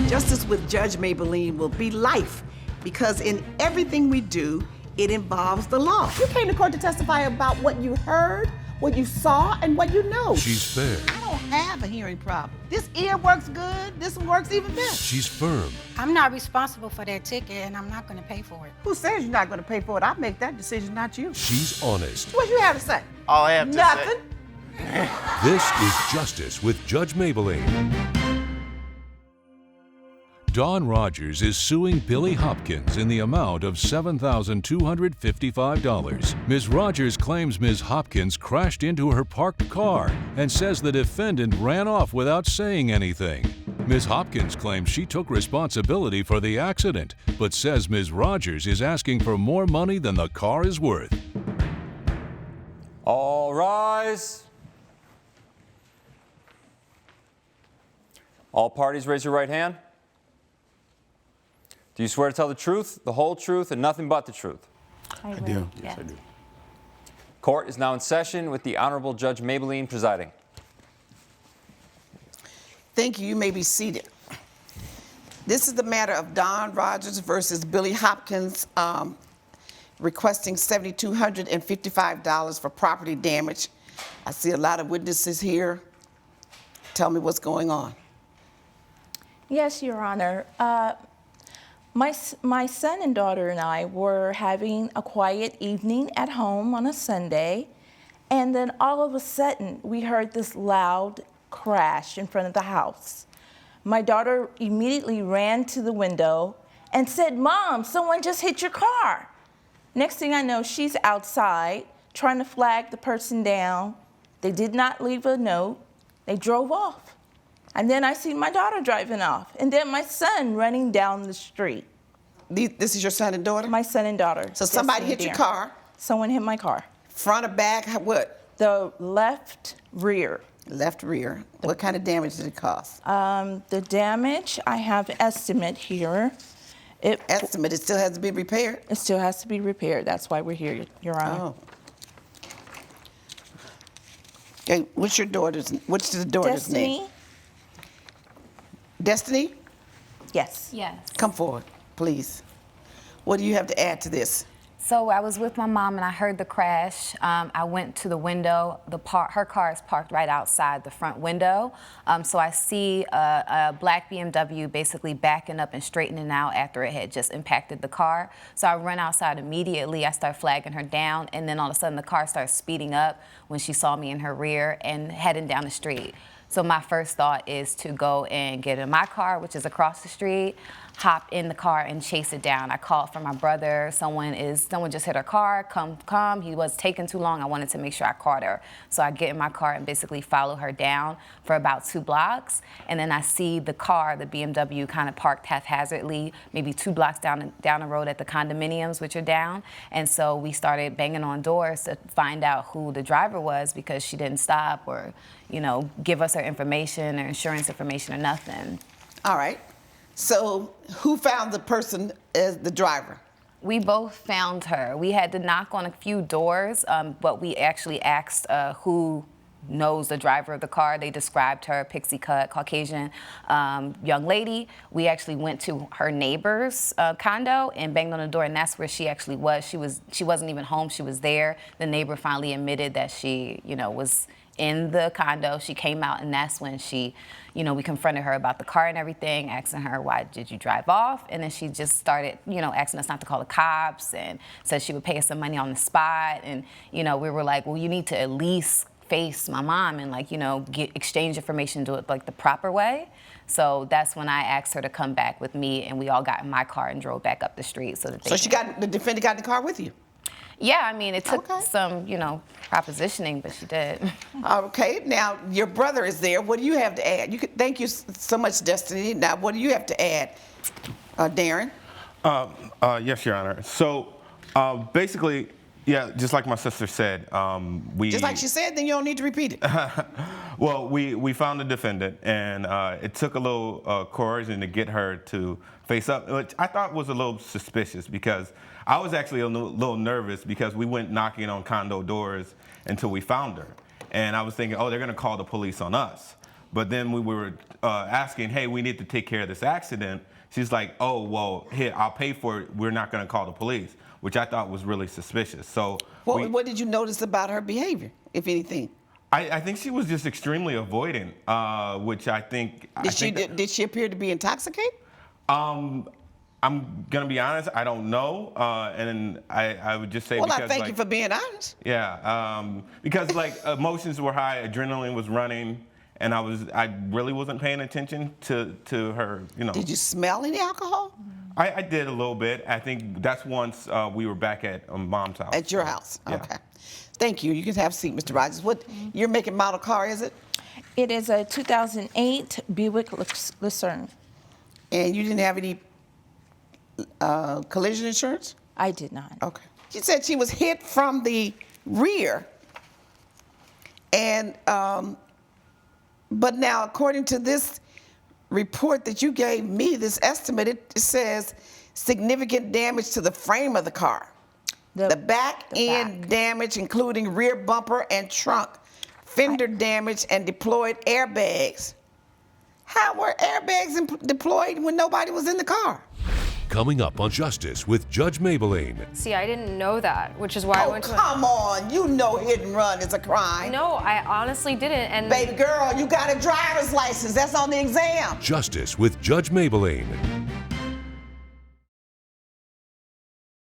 Justice with Judge Mablean will be life because in everything we do, it involves the law. You came to court to testify about what you heard, what you saw, and what you know. She's fair. I don't have a hearing problem. This ear works good. This one works even better. She's firm. I'm not responsible for that ticket, and I'm not going to pay for it. Who says you're not going to pay for it? I make that decision, not you. She's honest. What you have to say? All I have to Nothing. say. This is Justice with Judge Mablean. Dawn Rogers is suing Billy Hopkins in the amount of $7,255. Ms. Rogers claims Ms. Hopkins crashed into her parked car and says the defendant ran off without saying anything. Ms. Hopkins claims she took responsibility for the accident, but says Ms. Rogers is asking for more money than the car is worth. All rise. All parties raise your right hand. Do you swear to tell the truth, the whole truth, and nothing but the truth? I do. Yes, I do. Court is now in session with the Honorable Judge Mablean presiding. Thank you. You may be seated. This is the matter of Dawn Rogers versus Billy Hopkins, requesting $7,255 for property damage. I see a lot of witnesses here. Tell me what's going on. Yes, Your Honor. My son and daughter and I were having a quiet evening at home on a Sunday, and then all of a sudden we heard this loud crash in front of the house. My daughter immediately ran to the window and said, "Mom, someone just hit your car." Next thing I know, she's outside trying to flag the person down. They did not leave a note. They drove off. And then I see my daughter driving off, and then my son running down the street. This is your son and daughter? My son and daughter. So somebody hit your car? Someone hit my car. Front or back? What? The left rear. Left rear. What kind of damage did it cause? The damage, I have estimate here. Estimate, it still has to be repaired? It still has to be repaired. That's why we're here, Your Honor. Oh. Okay, what's the daughter's Destiny? name? Destiny? Yes. Yes. Come forward, please. What do you have to add to this? So I was with my mom and I heard the crash. I went to the window. Her car is parked right outside the front window. So I see a black BMW basically backing up and straightening out after it had just impacted the car. So I run outside immediately. I start flagging her down, and then all of a sudden the car starts speeding up when she saw me in her rear and heading down the street. So my first thought is to go and get in my car, which is across the street, hop in the car and chase it down. I called for my brother. Someone just hit her car. Come. He was taking too long. I wanted to make sure I caught her. So I get in my car and basically follow her down for about 2 blocks. And then I see the car, the BMW, kind of parked haphazardly, maybe 2 blocks down the road at the condominiums, which are down. And so we started banging on doors to find out who the driver was, because she didn't stop or, give us her information or insurance information or nothing. All right. So who found the person as the driver? We both found her. We had to knock on a few doors, but we actually asked who knows the driver of the car. They described her, pixie cut, Caucasian young lady. We actually went to her neighbor's condo and banged on the door, and that's where she actually was. She wasn't even home. She was there. The neighbor finally admitted that she, was in the condo. She came out, and that's when we confronted her about the car and everything, asking her, why did you drive off? And then she just started, asking us not to call the cops, and said she would pay us some money on the spot. And, we were like, well, you need to at least face my mom and exchange information, do it the proper way. So that's when I asked her to come back with me, and we all got in my car and drove back up the street so that they the defendant got in the car with you? Yeah, it took some, propositioning, but she did. Okay, now your brother is there. What do you have to add? Thank you so much, Destiny. Now, what do you have to add, Darren? Yes, Your Honor. So basically, yeah, just like my sister said, Just like she said, then you don't need to repeat it. Well, we found the defendant, and it took a little coercion to get her to face up, which I thought was a little suspicious, because I was actually a little nervous, because we went knocking on condo doors until we found her. And I was thinking, oh, they're going to call the police on us. But then we were asking, hey, we need to take care of this accident. She's like, oh, well, here, I'll pay for it. We're not going to call the police, which I thought was really suspicious. So What did you notice about her behavior, if anything? I think she was just extremely avoidant, which I think... Did she appear to be intoxicated? I'm going to be honest, I don't know. And I would just say Well, because... I thank you for being honest. Yeah, because like emotions were high, adrenaline was running, and I really wasn't paying attention to her, you know. Did you smell any alcohol? I did a little bit. I think that's once we were back at Mom's house. At your house, Yeah. okay. Thank you. You can have a seat, Mr. Rogers. What your make and model car is it? It is a 2008 Buick Lucerne. And you didn't have any collision insurance? I did not. Okay. She said she was hit from the rear. And, but now, according to this report that you gave me, this estimate, it says significant damage to the frame of the car. The back end damage, including rear bumper and trunk, fender damage, and deployed airbags. How were airbags deployed when nobody was in the car? Coming up on Justice with Judge Mablean. See, I didn't know that, which is why I went to... Come on, you know hit and run is a crime. No, I honestly didn't, and... Baby girl, you got a driver's license. That's on the exam. Justice with Judge Mablean.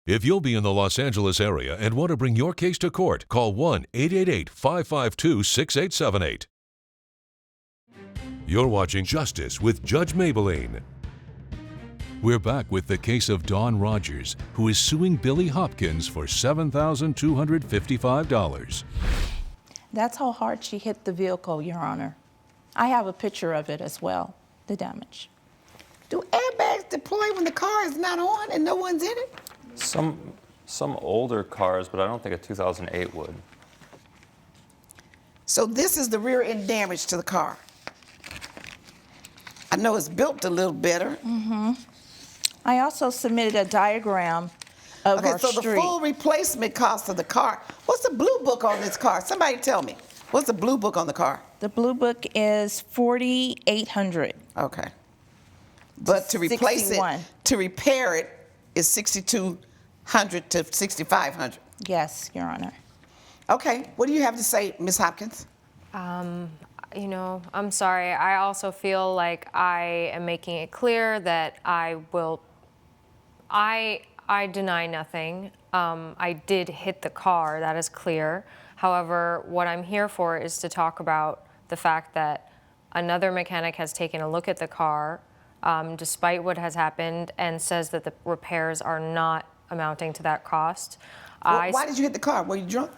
If you'll be in the Los Angeles area and want to bring your case to court, call 1-888-552-6878. You're watching Justice with Judge Mablean. We're back with the case of Dawn Rogers, who is suing Billy Hopkins for $7,255. That's how hard she hit the vehicle, Your Honor. I have a picture of it as well, the damage. Do airbags deploy when the car is not on and no one's in it? Some older cars, but I don't think a 2008 would. So this is the rear end damage to the car. I know it's built a little better. Mm-hmm. I also submitted a diagram of our so street. the full replacement cost of the car. What's the blue book on this car? Somebody tell me. What's the blue book on the car? The blue book is $4,800. Okay. But to replace 61. it, to repair it, is $6,200 to $6,500. Yes, Your Honor. Okay. What do you have to say, Ms. Hopkins? You know, I'm sorry. I also feel like I am making it clear that I deny nothing. I did hit the car, that is clear. However, what I'm here for is to talk about the fact that another mechanic has taken a look at the car, despite what has happened, and says that the repairs are not amounting to that cost. Why did you hit the car? Were you drunk?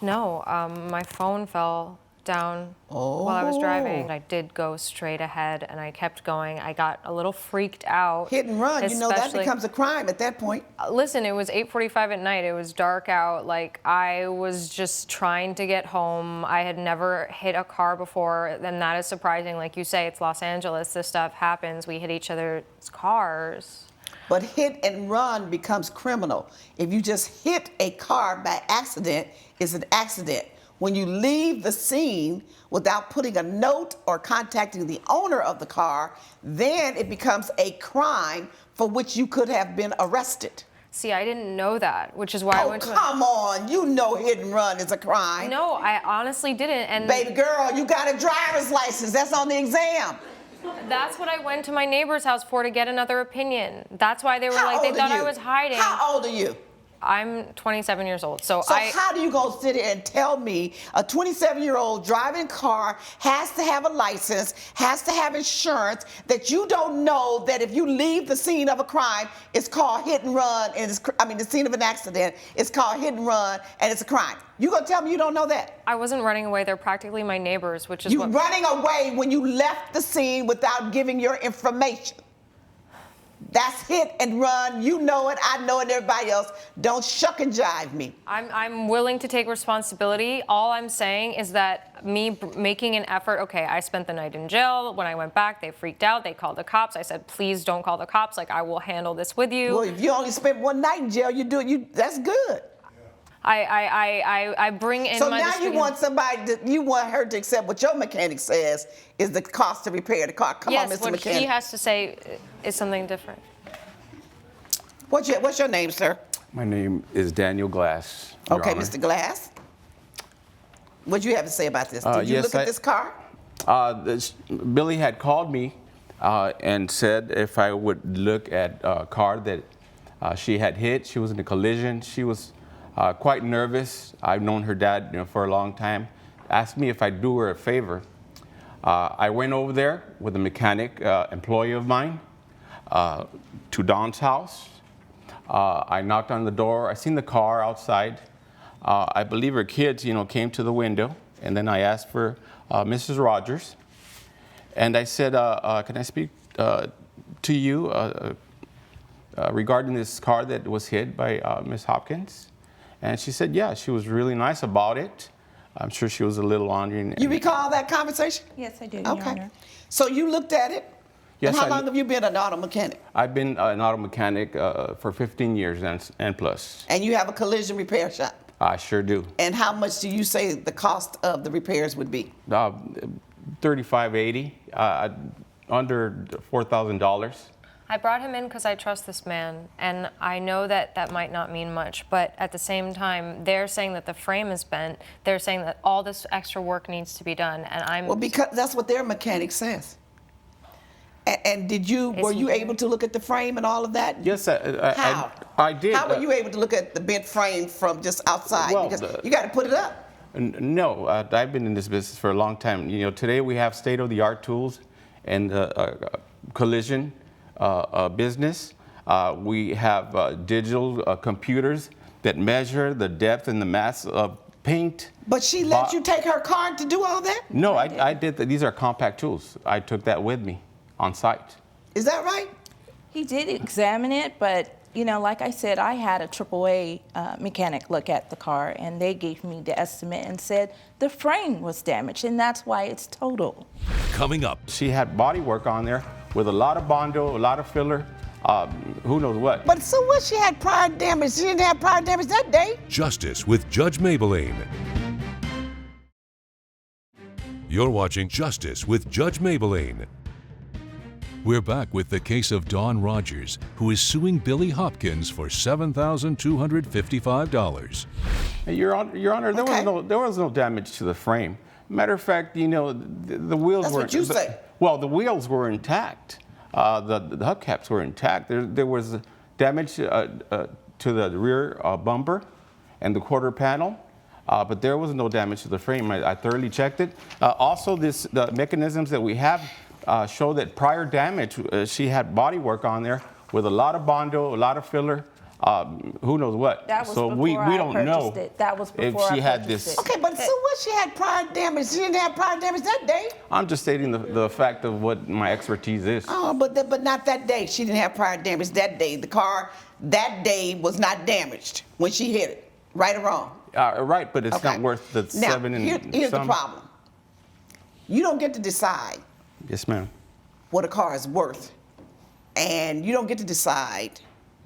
No, my phone fell down while I was driving. I did go straight ahead and I kept going. I got a little freaked out. Hit and run, you know, that becomes a crime at that point. Listen, it was 8:45 at night. It was dark out. Like, I was just trying to get home. I had never hit a car before, and that is surprising. Like you say, it's Los Angeles. This stuff happens. We hit each other's cars. But hit and run becomes criminal. If you just hit a car by accident, it's an accident. When you leave the scene without putting a note or contacting the owner of the car, then it becomes a crime for which you could have been arrested. See, I didn't know that, which is why I went to... come on, you know hit and run is a crime. No, I honestly didn't. And baby girl, you got a driver's license. That's on the exam. That's what I went to my neighbor's house for, to get another opinion. That's why they were they thought I was hiding. How old are you? I'm 27 years old. So how do you go sit here and tell me a 27-year-old driving a car has to have a license, has to have insurance, that you don't know that if you leave the scene of a crime, it's called hit and run, and the scene of an accident, it's called hit and run, and it's a crime? You gonna tell me you don't know that? I wasn't running away. They're practically my neighbors, which is you running away when you left the scene without giving your information. That's hit and run. You know it. I know it. Everybody else. Don't shuck and jive me. I'm willing to take responsibility. All I'm saying is that me making an effort. Okay, I spent the night in jail. When I went back, they freaked out. They called the cops. I said, please don't call the cops. Like, I will handle this with you. Well, if you only spent one night in jail, you do it. That's good. I bring in So my now you want her to accept what your mechanic says is the cost to repair the car. Come on, Yes, Mr. what Mechanic. he has to say is something different. What's your name, sir? My name is Daniel Glass. Your Okay, Honor. Mr. Glass. What do you have to say about this? Did you yes, look at this car? Billy had called me and said if I would look at a car that she had hit. She was in a collision. She was quite nervous. I've known her dad for a long time. Asked me if I'd do her a favor. I went over there with a mechanic employee of mine to Don's house. I knocked on the door. I seen the car outside. I believe her kids, came to the window, and then I asked for Mrs. Rogers, and I said, "Can I speak to you regarding this car that was hit by Miss Hopkins?" And she said, "Yeah." She was really nice about it. I'm sure she was a little wondering. You recall that conversation? Yes, I do, Your Okay. Honor. So you looked at it? Yes, and how long have you been an auto mechanic? I've been an auto mechanic for 15 years and plus. And you have a collision repair shop? I sure do. And how much do you say the cost of the repairs would be? $3,580, under $4,000. I brought him in because I trust this man, and I know that that might not mean much, but at the same time, they're saying that the frame is bent. They're saying that all this extra work needs to be done, and I'm... Well, because that's what their mechanic says. And were you able to look at the frame and all of that? Yes, How? I did. How were you able to look at the bent frame from just outside? Well, because you got to put it up. No, I've been in this business for a long time. Today we have state-of-the-art tools and collision business. We have digital computers that measure the depth and the mass of paint. But she let you take her car to do all that? No, I did. These are compact tools. I took that with me on site. Is that right? He did examine it, but like I said, I had a AAA mechanic look at the car, and they gave me the estimate and said the frame was damaged, and that's why it's total. Coming up. She had body work on there with a lot of Bondo, a lot of filler, who knows what. But so what? She had prior damage. She didn't have prior damage that day. Justice with Judge Mablean. You're watching Justice with Judge Mablean. We're back with the case of Dawn Rogers, who is suing Billy Hopkins for $7,255. Your Honor, there was no damage to the frame. Matter of fact, the wheels That's were. what you say. Well, the wheels were intact. The hubcaps were intact. There was damage to the rear bumper and the quarter panel, but there was no damage to the frame. I thoroughly checked it. Also, the mechanisms that we have show that prior damage, she had body work on there with a lot of Bondo, a lot of filler, who knows what. That was so before we I don't know purchased it. That was if before she I had purchased this. it. Okay, but so what? She had prior damage. She didn't have prior damage that day. I'm just stating the fact of what my expertise is. Oh, but not that day. She didn't have prior damage that day. The car that day was not damaged when she hit it. Right or wrong? Right, but it's Okay. not worth the Now, seven and here's the some. problem. You don't get to decide Yes, ma'am. what a car is worth. And you don't get to decide,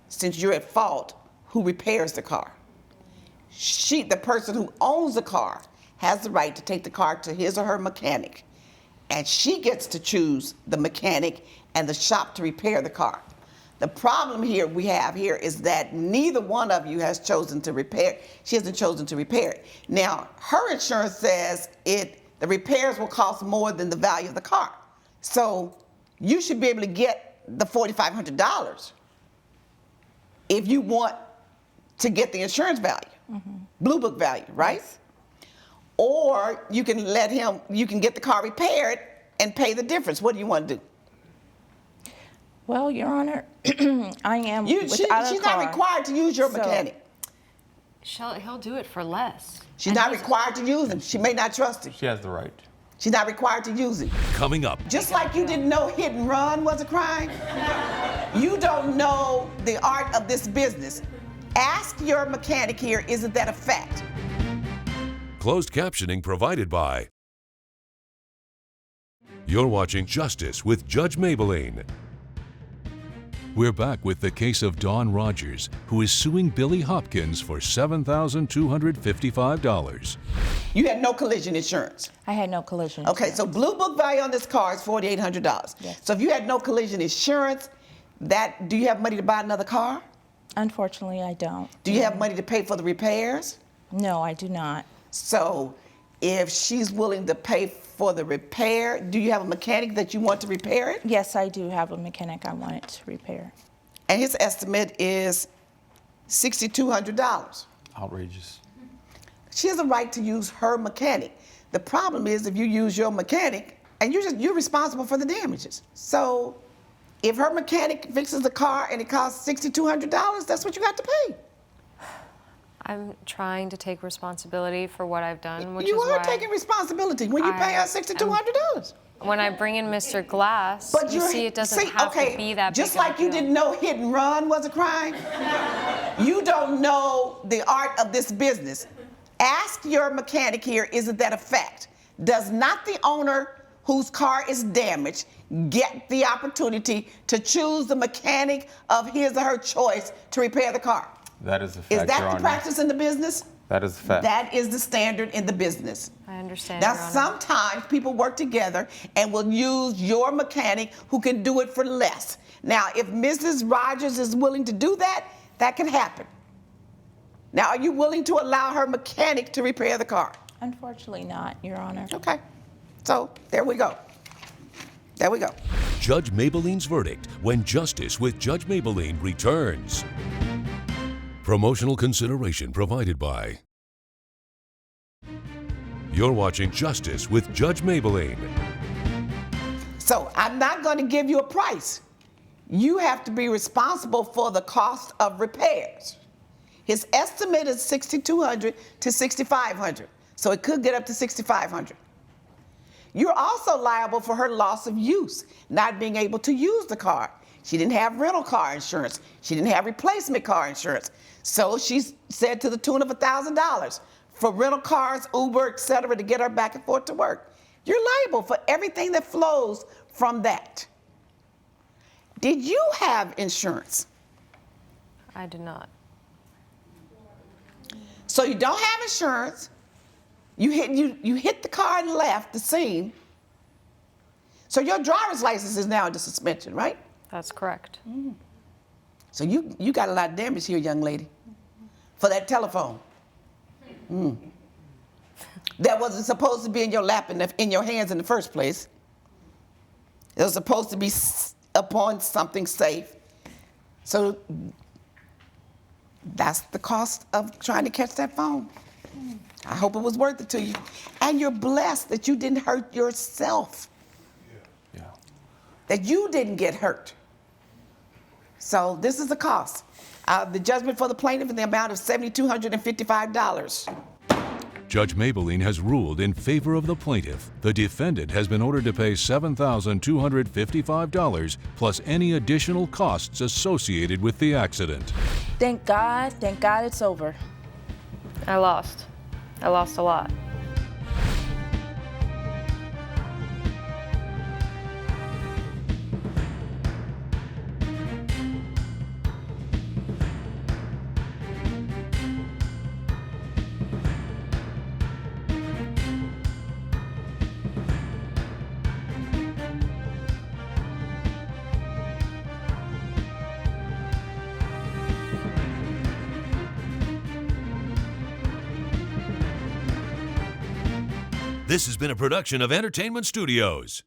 since you're at fault, who repairs the car. The person who owns the car, has the right to take the car to his or her mechanic. And she gets to choose the mechanic and the shop to repair the car. The problem we have here is that neither one of you has chosen to repair. She hasn't chosen to repair it. Now, her insurance says the repairs will cost more than the value of the car. So you should be able to get the $4,500 if you want to get the insurance value, Blue Book value, right? Yes. Or you can you can get the car repaired and pay the difference. What do you want to do? Well, Your Honor, I am She's without a car. not required to use your So- mechanic. He'll do it for less. She's not required to use him. She may not trust him. She has the right. She's not required to use him. Coming up. Just like you didn't know hit and run was a crime, you don't know the art of this business. Ask your mechanic here, isn't that a fact? Closed captioning provided by. You're watching Justice with Judge Mablean. We're back with the case of Dawn Rogers, who is suing Billy Hopkins for $7,255. You had no collision insurance. I had no collision. Okay, so blue book value on this car is $4,800. Yes. So if you had no collision insurance, do you have money to buy another car? Unfortunately, I don't. Do you have money to pay for the repairs? No, I do not. So if she's willing to pay for the repair, do you have a mechanic that you want to repair it? Yes, I do have a mechanic I wanted to repair. And his estimate is $6,200. Outrageous. She has a right to use her mechanic. The problem is if you use your mechanic, and you're responsible for the damages. So if her mechanic fixes the car and it costs $6,200, that's what you got to pay. I'm trying to take responsibility for what I've done, which You is are why taking responsibility when you pay her $6,200. when I bring in Mr. Glass, But you see it doesn't have to be that just big of like a you deal. didn't know hit and run was a crime, you don't know the art of this business. Ask your mechanic here, isn't that a fact? Does not the owner whose car is damaged get the opportunity to choose the mechanic of his or her choice to repair the car? That is a fact, Is Your that the Honor. practice in the business? That is a fact. That is the standard in the business. I understand, Now, Your Honor. sometimes people work together and will use your mechanic who can do it for less. Now, if Mrs. Rogers is willing to do that, that can happen. Now, are you willing to allow her mechanic to repair the car? Unfortunately not, Your Honor. Okay. So, there we go. There we go. Judge Mablean's verdict when Justice with Judge Mablean returns. Promotional consideration provided by. You're watching Justice with Judge Mablean. So, I'm not going to give you a price. You have to be responsible for the cost of repairs. His estimate is $6,200 to $6,500, so it could get up to $6,500. You're also liable for her loss of use, not being able to use the car. She didn't have rental car insurance. She didn't have replacement car insurance. So she said to the tune of $1,000 for rental cars, Uber, etc., to get her back and forth to work. You're liable for everything that flows from that. Did you have insurance? I did not. So you don't have insurance. You hit the car and left the scene. So your driver's license is now under suspension, right? That's correct. So you got a lot of damage here, young lady, for that telephone. That wasn't supposed to be in your lap in your hands in the first place. It was supposed to be upon something safe. So that's the cost of trying to catch that phone. I hope it was worth it to you. And you're blessed that you didn't hurt yourself. Yeah. That you didn't get hurt. So this is the cost. The judgment for the plaintiff in the amount of $7,255. Judge Mablean has ruled in favor of the plaintiff. The defendant has been ordered to pay $7,255 plus any additional costs associated with the accident. Thank God it's over. I lost. I lost a lot. This has been a production of Entertainment Studios.